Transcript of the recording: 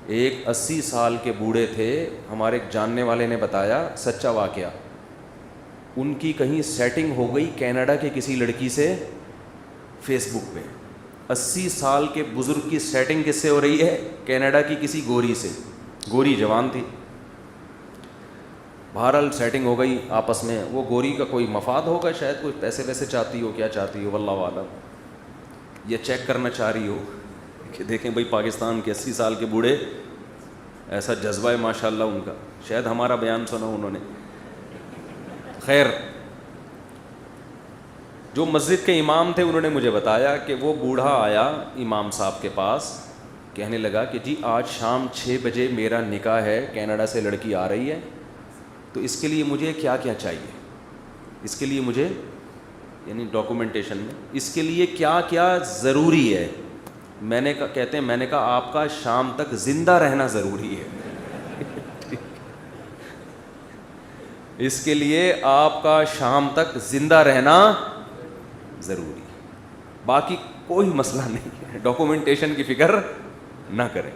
ایک 80 سال کے بوڑھے تھے, ہمارے ایک جاننے والے نے بتایا, سچا واقعہ, ان کی کہیں سیٹنگ ہو گئی کینیڈا کے کسی لڑکی سے فیس بک پہ. 80 سال کے بزرگ کی سیٹنگ کس سے ہو رہی ہے؟ کینیڈا کی کسی گوری سے. گوری جوان تھی, بہرحال سیٹنگ ہو گئی آپس میں. وہ گوری کا کوئی مفاد ہوگا شاید, کوئی پیسے ویسے چاہتی ہو, کیا چاہتی ہو واللہ عالم, یہ چیک کرنا چاہ رہی ہو کہ دیکھیں بھئی پاکستان کے 80 سال کے بوڑھے, ایسا جذبہ ہے ماشاء اللہ ان کا, شاید ہمارا بیان سنا انہوں نے. خیر, جو مسجد کے امام تھے انہوں نے مجھے بتایا کہ وہ بوڑھا آیا امام صاحب کے پاس, کہنے لگا کہ جی آج شام 6 بجے میرا نکاح ہے, کینیڈا سے لڑکی آ رہی ہے, تو اس کے لیے مجھے کیا کیا چاہیے, اس کے لیے مجھے یعنی ڈاکومنٹیشن میں اس کے لیے کیا کیا ضروری ہے. میں نے کہا آپ کا شام تک زندہ رہنا ضروری ہے. اس کے لیے آپ کا شام تک زندہ رہنا ضروری ہے, باقی کوئی مسئلہ نہیں ہے, ڈاکومنٹیشن کی فکر نہ کریں.